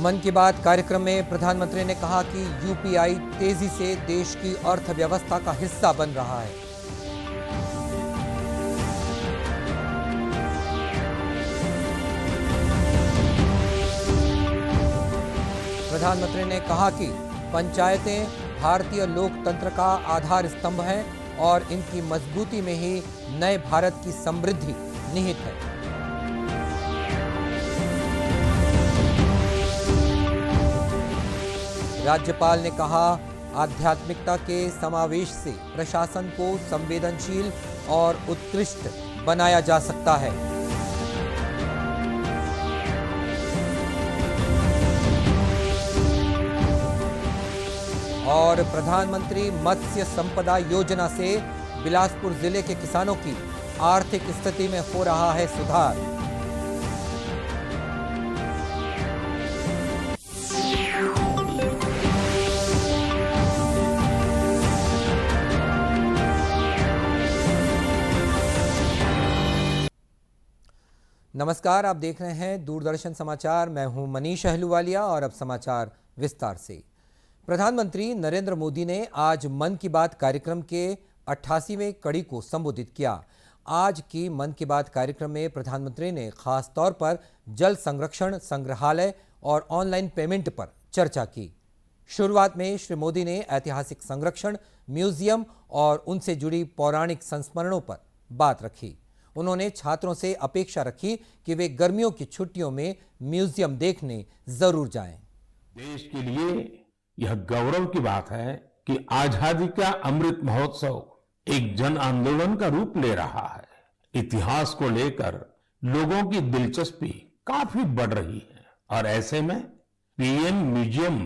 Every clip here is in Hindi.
मन की बात कार्यक्रम में प्रधानमंत्री ने कहा कि यूपीआई तेजी से देश की अर्थव्यवस्था का हिस्सा बन रहा है। प्रधानमंत्री ने कहा कि पंचायतें भारतीय लोकतंत्र का आधार स्तंभ हैं और इनकी मजबूती में ही नए भारत की समृद्धि निहित है। राज्यपाल ने कहा, आध्यात्मिकता के समावेश से प्रशासन को संवेदनशील और उत्कृष्ट बनाया जा सकता है। और प्रधानमंत्री मत्स्य संपदा योजना से बिलासपुर जिले के किसानों की आर्थिक स्थिति में हो रहा है सुधार। नमस्कार, आप देख रहे हैं दूरदर्शन समाचार। मैं हूं मनीष अहलूवालिया और अब समाचार विस्तार से। प्रधानमंत्री नरेंद्र मोदी ने आज मन की बात कार्यक्रम के 88वें कड़ी को संबोधित किया। आज की मन की बात कार्यक्रम में प्रधानमंत्री ने खास तौर पर जल संरक्षण, संग्रहालय और ऑनलाइन पेमेंट पर चर्चा की। शुरुआत में श्री मोदी ने ऐतिहासिक संरक्षण, म्यूजियम और उनसे जुड़ी पौराणिक संस्मरणों पर बात रखी। उन्होंने छात्रों से अपेक्षा रखी कि वे गर्मियों की छुट्टियों में म्यूजियम देखने जरूर जाएं। देश के लिए यह गौरव की बात है कि आजादी का अमृत महोत्सव एक जन आंदोलन का रूप ले रहा है। इतिहास को लेकर लोगों की दिलचस्पी काफी बढ़ रही है और ऐसे में पीएम म्यूजियम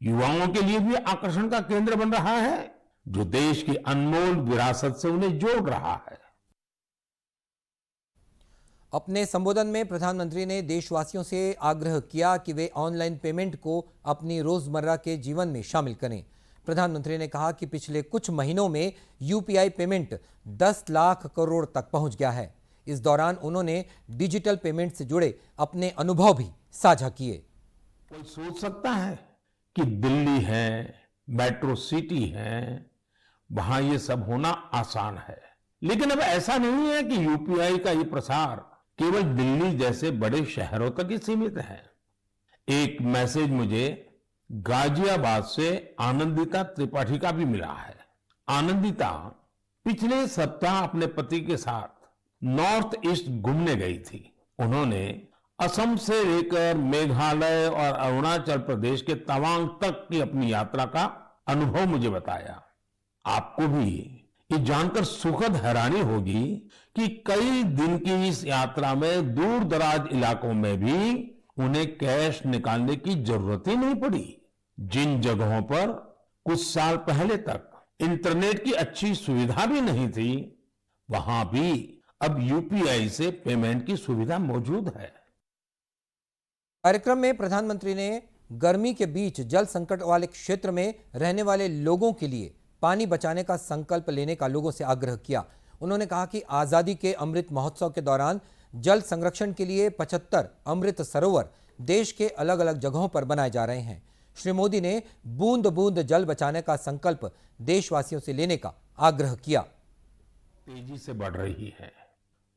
युवाओं के लिए भी आकर्षण का केंद्र बन रहा है, जो देश की अनमोल विरासत से उन्हें जोड़ रहा है। अपने संबोधन में प्रधानमंत्री ने देशवासियों से आग्रह किया कि वे ऑनलाइन पेमेंट को अपनी रोजमर्रा के जीवन में शामिल करें। प्रधानमंत्री ने कहा कि पिछले कुछ महीनों में यूपीआई पेमेंट 10 लाख करोड़ तक पहुंच गया है। इस दौरान उन्होंने डिजिटल पेमेंट से जुड़े अपने अनुभव भी साझा किए। कोई सोच सकता है कि दिल्ली है, मेट्रो सिटी है, वहां ये सब होना आसान है, लेकिन अब ऐसा नहीं है कि यूपीआई का ये प्रसार केवल दिल्ली जैसे बड़े शहरों तक ही सीमित है। एक मैसेज मुझे गाजियाबाद से आनंदिता त्रिपाठी का भी मिला है। आनंदिता पिछले सप्ताह अपने पति के साथ नॉर्थ ईस्ट घूमने गई थी। उन्होंने असम से लेकर मेघालय और अरुणाचल प्रदेश के तवांग तक की अपनी यात्रा का अनुभव मुझे बताया। आपको भी ये जानकर सुखद हैरानी होगी कि कई दिन की इस यात्रा में दूर दराज इलाकों में भी उन्हें कैश निकालने की जरूरत ही नहीं पड़ी। जिन जगहों पर कुछ साल पहले तक इंटरनेट की अच्छी सुविधा भी नहीं थी, वहां भी अब यूपीआई से पेमेंट की सुविधा मौजूद है। कार्यक्रम में प्रधानमंत्री ने गर्मी के बीच जल संकट वाले क्षेत्र में रहने वाले लोगों के लिए पानी बचाने का संकल्प लेने का लोगों से आग्रह किया। उन्होंने कहा कि आजादी के अमृत महोत्सव के दौरान जल संरक्षण के लिए 75 अमृत सरोवर देश के अलग अलग जगहों पर बनाए जा रहे हैं। श्री मोदी ने बूंद बूंद जल बचाने का संकल्प देशवासियों से लेने का आग्रह किया। तेजी से बढ़ रही है,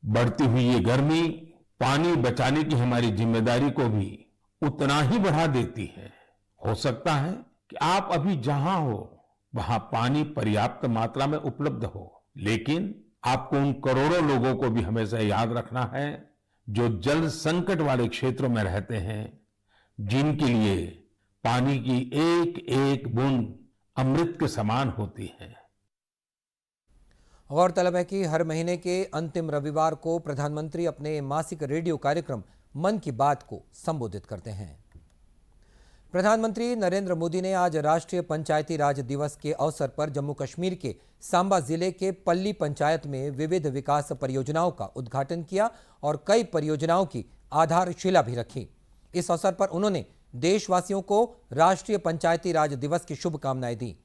बढ़ती हुई ये गर्मी पानी बचाने की हमारी जिम्मेदारी को भी उतना ही बढ़ा देती है। हो सकता है कि आप अभी जहां हो वहां पानी पर्याप्त मात्रा में उपलब्ध हो, लेकिन आपको उन करोड़ों लोगों को भी हमेशा याद रखना है जो जल संकट वाले क्षेत्रों में रहते हैं, जिनके लिए पानी की एक एक बूंद अमृत के समान होती है। गौरतलब है कि हर महीने के अंतिम रविवार को प्रधानमंत्री अपने मासिक रेडियो कार्यक्रम मन की बात को संबोधित करते हैं। प्रधानमंत्री नरेंद्र मोदी ने आज राष्ट्रीय पंचायती राज दिवस के अवसर पर जम्मू कश्मीर के सांबा जिले के पल्ली पंचायत में विविध विकास परियोजनाओं का उद्घाटन किया और कई परियोजनाओं की आधारशिला भी रखी। इस अवसर पर उन्होंने देशवासियों को राष्ट्रीय पंचायती राज दिवस की शुभकामनाएं दी।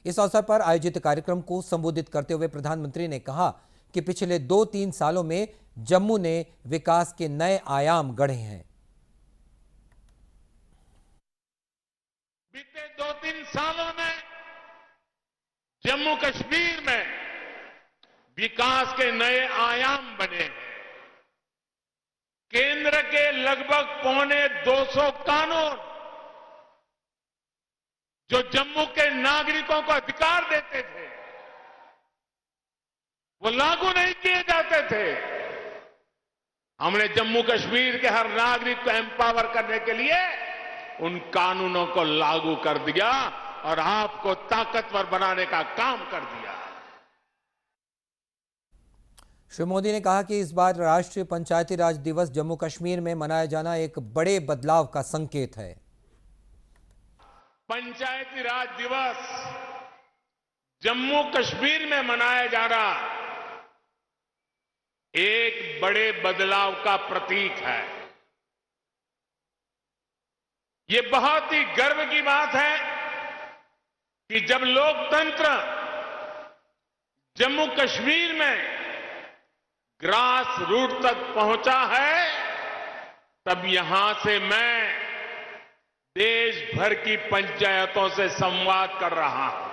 इस अवसर पर आयोजित कार्यक्रम को संबोधित करते हुए प्रधानमंत्री ने कहा कि पिछले 2-3 सालों में जम्मू ने विकास के नए आयाम गढ़े हैं। सालों में जम्मू कश्मीर में विकास के नए आयाम बने हैं। केंद्र के लगभग 250 कानून जो जम्मू के नागरिकों को अधिकार देते थे, वो लागू नहीं किए जाते थे। हमने जम्मू कश्मीर के हर नागरिक को एम्पावर करने के लिए उन कानूनों को लागू कर दिया और आपको ताकतवर बनाने का काम कर दिया। श्री मोदी ने कहा कि इस बार राष्ट्रीय पंचायती राज दिवस जम्मू कश्मीर में मनाया जाना एक बड़े बदलाव का संकेत है। पंचायती राज दिवस जम्मू कश्मीर में मनाया जाना एक बड़े बदलाव का प्रतीक है। ये बहुत ही गर्व की बात है कि जब लोकतंत्र जम्मू कश्मीर में ग्रास रूट तक पहुंचा है, तब यहां से मैं देश भर की पंचायतों से संवाद कर रहा हूं।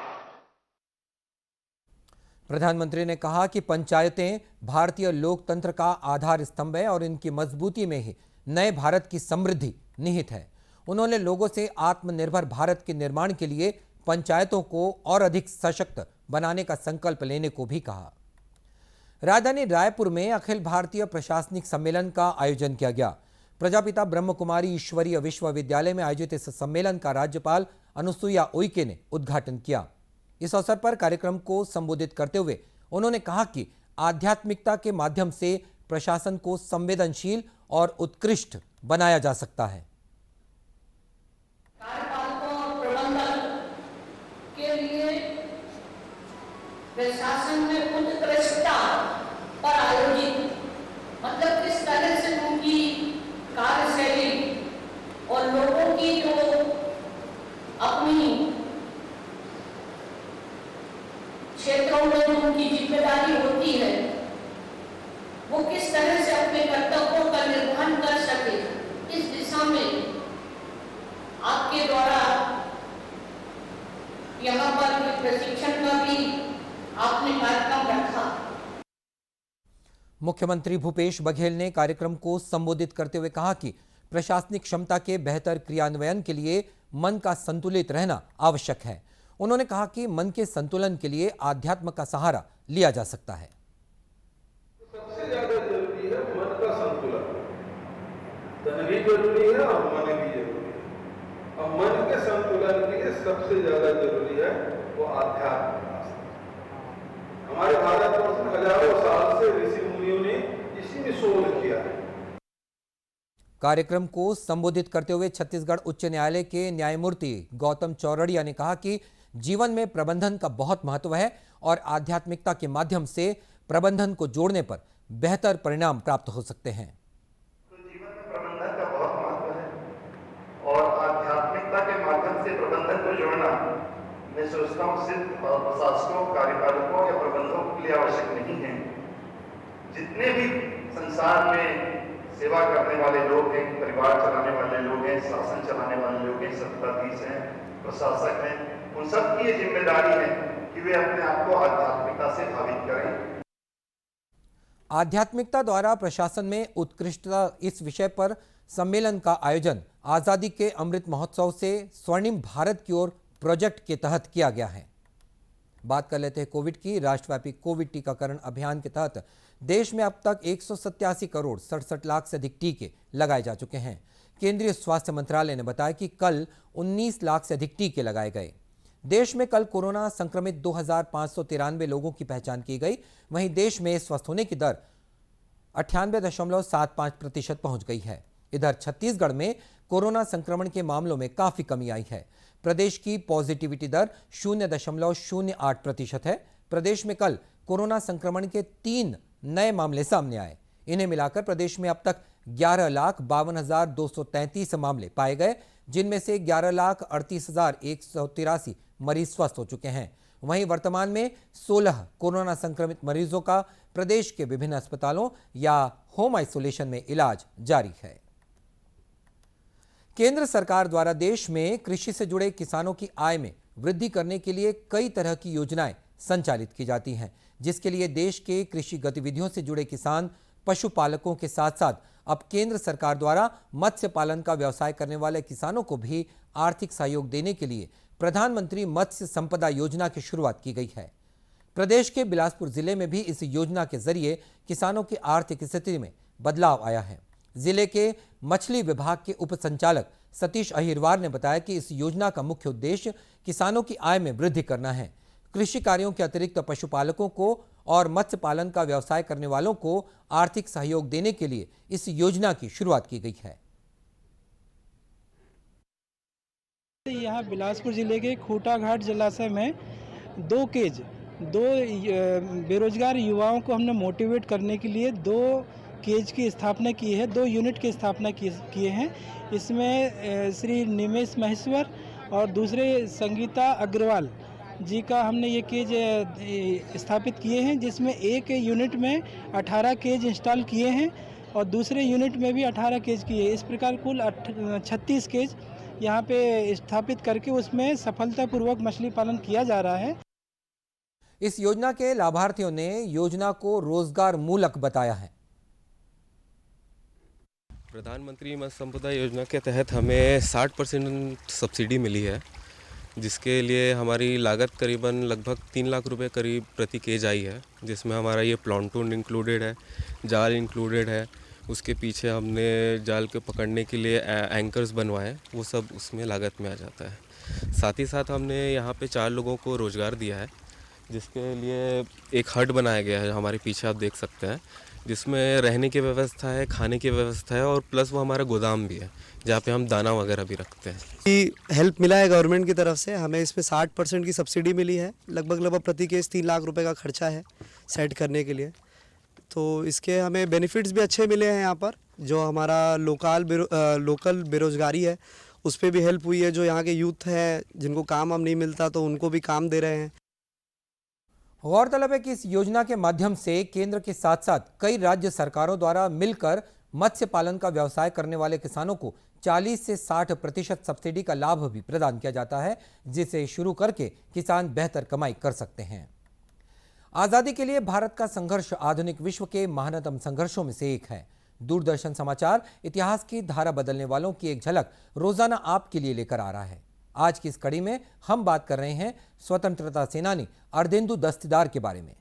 प्रधानमंत्री ने कहा कि पंचायतें भारतीय लोकतंत्र का आधार स्तंभ है और इनकी मजबूती में ही नए भारत की समृद्धि निहित है। उन्होंने लोगों से आत्मनिर्भर भारत के निर्माण के लिए पंचायतों को और अधिक सशक्त बनाने का संकल्प लेने को भी कहा। राजधानी रायपुर में अखिल भारतीय प्रशासनिक सम्मेलन का आयोजन किया गया। प्रजापिता ब्रह्म कुमारी ईश्वरीय विश्वविद्यालय में आयोजित इस सम्मेलन का राज्यपाल अनुसुईया उइके ने उद्घाटन किया। इस अवसर पर कार्यक्रम को संबोधित करते हुए उन्होंने कहा कि आध्यात्मिकता के माध्यम से प्रशासन को संवेदनशील और उत्कृष्ट बनाया जा सकता है। कार्यपालकों और प्रबंधन के लिए प्रशासन में उत्कृष्टता पर आयोजित, मतलब किस तरह से उनकी कार्यशैली और लोगों की जो अपनी क्षेत्रों में जो उनकी जिम्मेदारी होती है, वो किस तरह से अपने कर्तव्यों का निर्वहन कर सके, इस दिशा में आपके द्वारा यहाँ पर प्रशिक्षण का भी आपने कार्यक्रम रखा। मुख्यमंत्री भूपेश बघेल ने कार्यक्रम को संबोधित करते हुए कहा कि प्रशासनिक क्षमता के बेहतर क्रियान्वयन के लिए मन का संतुलित रहना आवश्यक है। उन्होंने कहा कि मन के संतुलन के लिए आध्यात्म का सहारा लिया जा सकता है। सबसे ज्यादा जरूरी है मन का संतुलन। धन भी जरूरी है और मन भी जरूरी है। और मन के संतुलन के लिए सबसे ज्यादा जरूरी है वो आध्यात्म का रास्ता। हमारे भारतवर्ष में हजारों साल से ऋषि मुनियों ने इसी में शोध किया है। कार्यक्रम को संबोधित करते हुए छत्तीसगढ़ उच्च न्यायालय के न्यायमूर्ति गौतम चौरड़िया ने कहा कि जीवन में प्रबंधन का बहुत महत्व है और आध्यात्मिकता के माध्यम से प्रबंधन को जोड़ने पर बेहतर परिणाम प्राप्त हो सकते हैं। तो जीवन में प्रबंधन का बहुत महत्व है और आध्यात्मिकता के माध्यम से प्रबंधन को जोड़ना, मैं सोचता हूँ सिर्फ प्रशासकों, कार्यपालकों या प्रबंधकों के लिए आवश्यक नहीं है। जितने भी संसार में सेवा करने वाले लोग हैं, परिवार चलाने वाले लोग हैं, शासन चलाने वाले लोग हैं, सत्ताधीश हैं, प्रशासक हैं, उन सब की ये जिम्मेदारी है कि वे अपने आप को आध्यात्मिकता से भावित करें। आध्यात्मिकता द्वारा प्रशासन में उत्कृष्टता, इस विषय पर सम्मेलन का आयोजन आजादी के अमृत महोत्सव से स्वर्णिम भारत की ओर प्रोजेक्ट के तहत किया गया है। बात कर लेते हैं कोविड की। राष्ट्रव्यापी कोविड टीकाकरण अभियान के तहत देश में अब तक 187 करोड़ 67 लाख से अधिक टीके लगाए जा चुके हैं। केंद्रीय स्वास्थ्य मंत्रालय ने बताया कि कल 19 लाख से अधिक टीके लगाए गए। देश में कल कोरोना संक्रमित 2593 लोगों की पहचान की गई। वहीं देश में स्वस्थ होने की दर 98.75% पहुंच गई है। इधर छत्तीसगढ़ में कोरोना संक्रमण के मामलों में काफी कमी आई है। प्रदेश की पॉजिटिविटी दर 0.08% है। प्रदेश में कल कोरोना संक्रमण के 3 नए मामले सामने आए। इन्हें मिलाकर प्रदेश में अब तक 11,52,233 मामले पाए गए, जिनमें से 11,38,183 मरीज स्वस्थ हो चुके हैं। वहीं वर्तमान में 16 कोरोना संक्रमित मरीजों का प्रदेश के विभिन्न अस्पतालों या होम आइसोलेशन में इलाज जारी है। केंद्र सरकार द्वारा देश में कृषि से जुड़े किसानों की आय में वृद्धि करने के लिए कई तरह की योजनाएं संचालित की जाती हैं, जिसके लिए देश के कृषि गतिविधियों से जुड़े किसान, पशुपालकों के साथ साथ अब केंद्र सरकार द्वारा मत्स्य पालन का व्यवसाय करने वाले किसानों को भी आर्थिक सहयोग देने के लिए प्रधानमंत्री मत्स्य संपदा योजना की शुरुआत की गई है। प्रदेश के बिलासपुर जिले में भी इस योजना के जरिए किसानों की आर्थिक स्थिति में बदलाव आया है। जिले के मछली विभाग के उप संचालक सतीश अहिरवार ने बताया कि इस योजना का मुख्य उद्देश्य किसानों की आय में वृद्धि करना है। कृषि कार्यों के अतिरिक्त पशुपालकों को और मत्स्य पालन का व्यवसाय करने वालों को आर्थिक सहयोग देने के लिए इस योजना की शुरुआत की गई है। यहाँ बिलासपुर जिले के खूटा घाट जलाशय में दो बेरोजगार युवाओं को हमने मोटिवेट करने के लिए 2 केज की स्थापना की है, 2 यूनिट की स्थापना किए हैं। इसमें श्री निमेश महेश्वर और दूसरे संगीता अग्रवाल जी का हमने ये केज स्थापित किए हैं, जिसमें एक यूनिट में 18 केज इंस्टॉल किए हैं और दूसरे यूनिट में भी 18 केज किए। इस प्रकार कुल 36 केज यहाँ पे स्थापित करके उसमें सफलतापूर्वक मछली पालन किया जा रहा है। इस योजना के लाभार्थियों ने योजना को रोजगार मूलक बताया है। प्रधानमंत्री मत्स्य संपदा योजना के तहत हमें 60% सब्सिडी मिली है, जिसके लिए हमारी लागत करीबन लगभग 3 लाख रुपए करीब प्रति केज आई है, जिसमें हमारा ये प्लांटून इंक्लूडेड है, जाल इंक्लूडेड है। उसके पीछे हमने जाल के पकड़ने के लिए एंकर्स बनवाए, वो सब उसमें लागत में आ जाता है। साथ ही साथ हमने यहाँ पे 4 लोगों को रोज़गार दिया है, जिसके लिए एक हट बनाया गया है, हमारे पीछे आप देख सकते हैं, जिसमें रहने की व्यवस्था है, खाने की व्यवस्था है और प्लस वो हमारा गोदाम भी है, जहाँ पे हम दाना वगैरह भी रखते हैं। हेल्प मिला है गवर्नमेंट की तरफ से, हमें इसमें 60% की सब्सिडी मिली है। लगभग प्रति केस 3 लाख रुपए का खर्चा है सेट करने के लिए। तो इसके हमें बेनिफिट्स भी अच्छे मिले हैं। यहाँ पर जो हमारा लोकल बेरोजगारी है उस पर भी हेल्प हुई है। जो यहाँ के यूथ हैं जिनको काम नहीं मिलता तो उनको भी काम दे रहे हैं। गौरतलब है कि इस योजना के माध्यम से केंद्र के साथ साथ कई राज्य सरकारों द्वारा मिलकर मत्स्य पालन का व्यवसाय करने वाले किसानों को 40 से 60% सब्सिडी का लाभ भी प्रदान किया जाता है, जिसे शुरू करके किसान बेहतर कमाई कर सकते हैं। आजादी के लिए भारत का संघर्ष आधुनिक विश्व के महानतम संघर्षों में से एक है। दूरदर्शन समाचार इतिहास की धारा बदलने वालों की एक झलक रोजाना आपके लिए लेकर आ रहा है। आज की इस कड़ी में हम बात कर रहे हैं स्वतंत्रता सेनानी अर्धेंदु दस्तीदार के बारे में।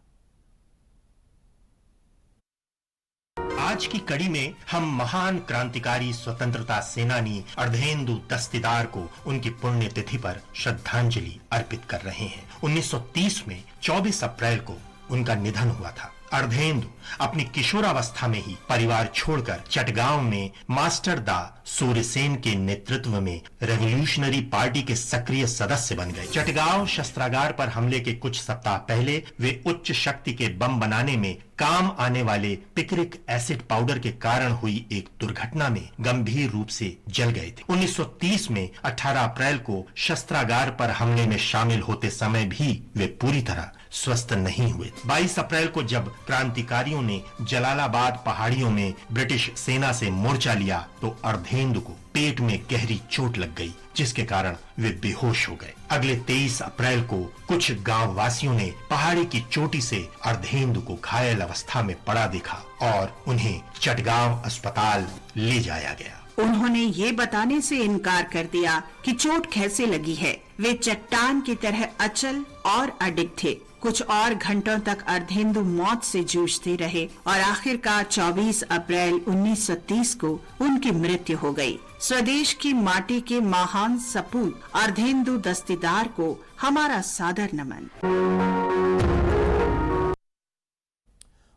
आज की कड़ी में हम महान क्रांतिकारी स्वतंत्रता सेनानी अर्धेंदु दस्तीदार को उनकी पुण्यतिथि पर श्रद्धांजलि अर्पित कर रहे हैं। 1930 में 24 अप्रैल को उनका निधन हुआ था। अर्धेंदु अपनी किशोरावस्था में ही परिवार छोड़कर चटगांव में मास्टर दा सूर्यसेन के नेतृत्व में रेवोल्यूशनरी पार्टी के सक्रिय सदस्य बन गए। चटगांव शस्त्रागार पर हमले के कुछ सप्ताह पहले वे उच्च शक्ति के बम बनाने में काम आने वाले पिक्रिक एसिड पाउडर के कारण हुई एक दुर्घटना में गंभीर रूप से जल गए थे। 1930 में 18 अप्रैल को शस्त्रागार पर हमले में शामिल होते समय भी वे पूरी तरह स्वस्थ नहीं हुए। 22 अप्रैल को जब क्रांतिकारियों ने जलालाबाद पहाड़ियों में ब्रिटिश सेना से मोर्चा लिया तो अर्धेंदु को पेट में गहरी चोट लग गई, जिसके कारण वे बेहोश हो गए। अगले 23 अप्रैल को कुछ गांव वासियों ने पहाड़ी की चोटी से अर्धेंदु को घायल अवस्था में पड़ा देखा और उन्हें चटगांव अस्पताल ले जाया गया। उन्होंने ये बताने से इनकार कर दिया कि चोट कैसे लगी है। वे चट्टान की तरह अचल और अडिग थे। कुछ और घंटों तक अर्धेंदु मौत से जूझते रहे और आखिरकार 24 अप्रैल 1930 को उनकी मृत्यु हो गई। स्वदेश की माटी के महान सपूत अर्धेंदु दस्तीदार को हमारा सादर नमन।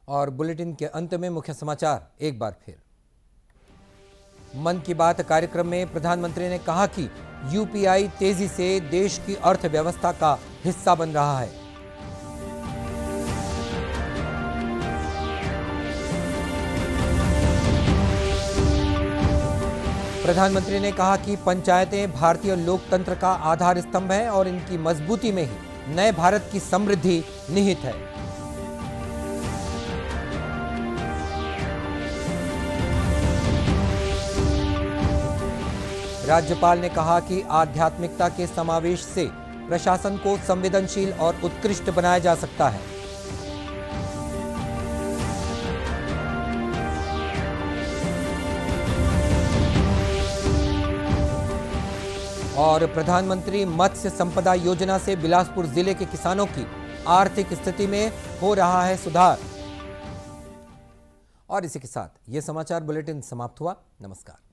और बुलेटिन के अंत में मुख्य समाचार एक बार फिर। मन की बात कार्यक्रम में प्रधानमंत्री ने कहा कि यूपीआई तेजी से देश की अर्थव्यवस्था का हिस्सा बन रहा है। प्रधानमंत्री ने कहा कि पंचायतें भारतीय लोकतंत्र का आधार स्तंभ हैं और इनकी मजबूती में ही नए भारत की समृद्धि निहित है। राज्यपाल ने कहा कि आध्यात्मिकता के समावेश से प्रशासन को संवेदनशील और उत्कृष्ट बनाया जा सकता है। और प्रधानमंत्री मत्स्य संपदा योजना से बिलासपुर जिले के किसानों की आर्थिक स्थिति में हो रहा है सुधार। और इसी के साथ ये समाचार बुलेटिन समाप्त हुआ। नमस्कार।